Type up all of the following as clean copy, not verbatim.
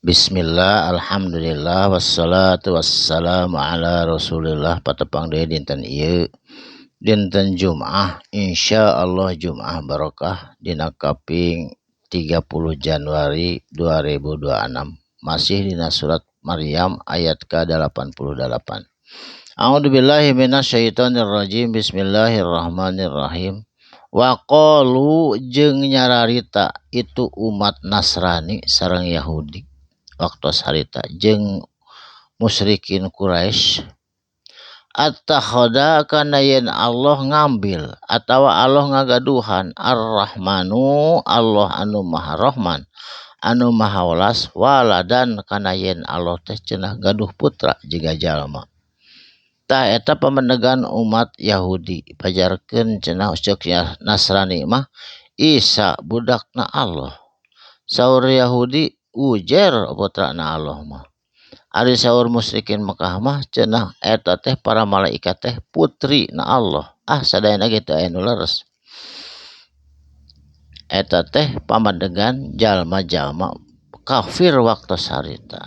Bismillah, alhamdulillah, wassalatu wassalamu ala rasulillah. Patepang deui dinten ieu dinten Jumaah, insya Allah Jumaah barokah dina kaping 30 Januari 2026. Masih dina surat Maryam ayat ke-88. A'udzubillahi minasyaitonirrajim. Bismillahirrahmanirrahim. Wa qalu jeung nyararita itu umat Nasrani sareng Yahudi waktu harita jeung musyrikin Quraisy attakhadha kana yen Allah ngambil atawa Allah ngagaduhan ar-rahmanu Allah anu maha rahman anu maha welas waladan kana yen Allah teh cenah gaduh putra jiga jalma. Tah eta pamendegan umat Yahudi pajarkeun cenah usuk Nasrani mah Isa budakna Allah. Saur Yahudi Ujer putrana Allah mah. Ari saur musyrikin Mekah mah cenah eta teh para malaikat teh putri na Allah. Sadayana kitu aya nu leres. Eta teh pamandegan jalma-jalma kafir waktu sarita.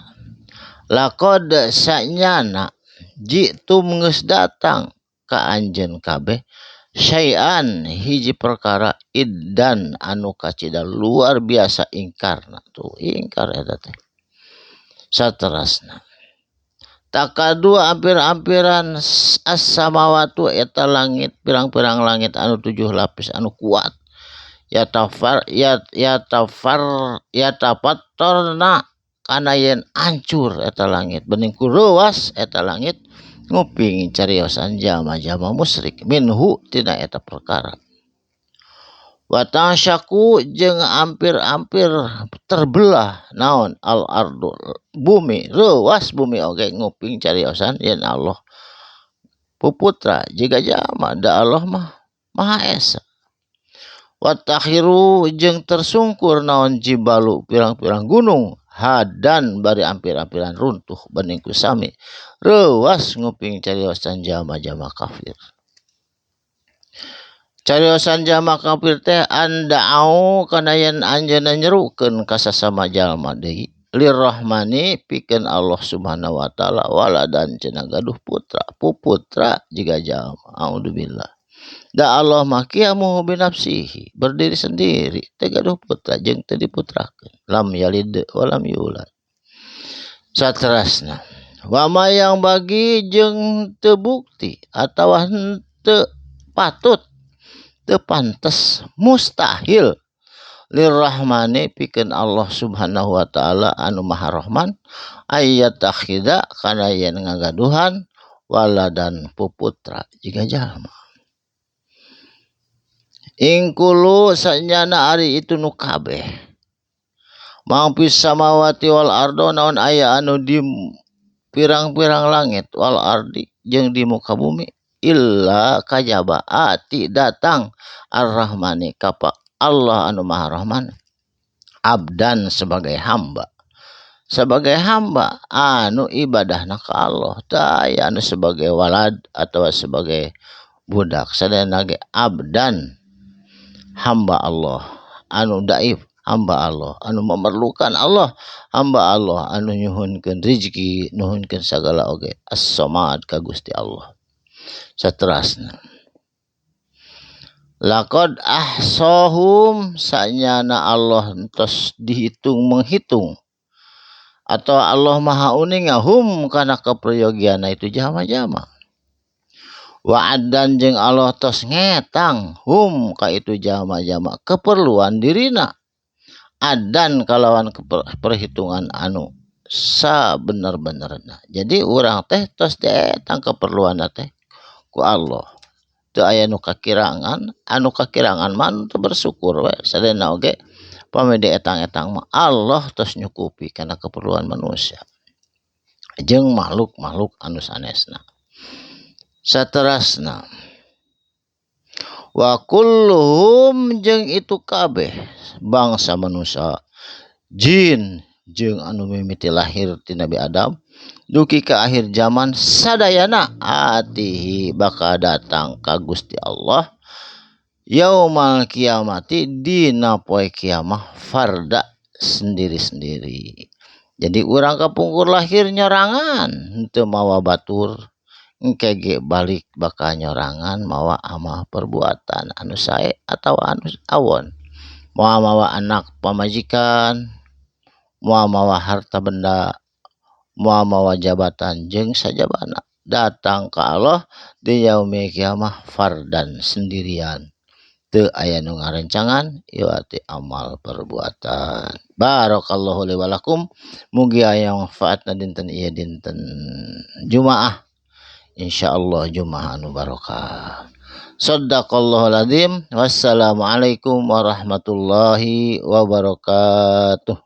Laqad sanyana jitum geus datang ka anjeun kabeh syai'an hiji perkara iddan anu kacida luar biasa ingkarna. Tuh ingkar eta teh. Saterasna takadu ampir-ampiran as-samawatu eta langit pirang-pirang langit anu 7 lapis anu kuat yatafattarna kana yen hancur eta langit bening ku reuas eta langit nguping cariosan jama-jama musyrik minhu tina eta perkara. Wa tasyaku jeung ampir-ampir terbelah naon al ardu bumi reuas bumi oge nguping cariosan yen Allah puputra jiga jalma da Allah mah maha esa. Wa takhiru jeung tersungkur naon jibalu pirang-pirang gunung hadan bari ampir-ampiran runtuh bening ku sami reuas nguping cariosan jama-jama kafir. Cariosan jama kafir teh anda'au kana yen anjeunna nyerukeun ka sasama jalma deui lirrahmani pikeun Allah Subhanahu wa taala waladan cenah gaduh putra puputra jiga jalma. A'udzubillah. Da Allah mah qiyamuhu binafsihi berdiri sendiri teu gaduh putra jeung teu diputrakeun lam yalid wa lam yulad. Saterasna wa ma yang bagi jeung teu bukti atawa teu patut teu pantes mustahil lirrahmani pikeun Allah Subhanahu wa taala anu maha rahman ayat takhida kana yen ngagaduhan waladan puputra jiga jalma. Ingkulu sanyana ari itu nu kabeh mangpis samawati wal ardo naon aya anu di pirang-pirang langit wal ardi jeung di muka bumi illa kajaba ati datang ar-rahmani kapa Allah anu maha rahman abdan sebagai hamba anu ibadahna ka Allah tah aya anu sebagai walad atau sebagai budak sadayana ge abdan hamba Allah anu daif hamba Allah anu memerlukan Allah hamba Allah anu nyuhunkeun rezeki nuhunkeun sagala oge as-samad ka Gusti Allah. Saterasna laqad ahsahum sanyana Allah entos dihitung menghitung atau Allah maha uningahum kana kaprayogiana itu jama-jama. Wa'adan jeung Allah tos ngetang hum ka itu jama-jama keperluan dirina adan kalawan perhitungan anu sabener-benerna. Jadi urang teh tos dietang keperluanna teh ku Allah. Teu aya nu kakirangan, anu kakirangan mah teu bersyukur we. Sadayana oge pame dietang-etang mah Allah tos nyukupi kana keperluan manusia jeung makhluk-makhluk anu sanesna. Saterasna wa kulluhum jeung itu kabeh bangsa manusia jin jeung anu mimiti lahir ti Nabi Adam duki ka akhir zaman sadayana atihi bakal datang ka Gusti Allah yaumal kiamati dina poe kiamah farda sendiri-sendiri. Jadi urang kapungkur lahir nyorangan henteu mawa batur, engke ge balik bakal nyorangan mawa amal perbuatan anu sae atawa anu awon. Moal mawa anak pamajikan, moal mawa harta benda, moal mawa jabatan jeung sajabana. Datang ka Allah di yaumil kiamah fardan sendirian. Teu aya nu ngarencangan iwati amal perbuatan. Barakallahu li wa lakum. Mugi aya manfaatna dinten ieu dinten Jumaah. Insyaallah Jumaah anu barokah. Shadaqallahul adzim. Wassalamualaikum warahmatullahi wabarakatuh.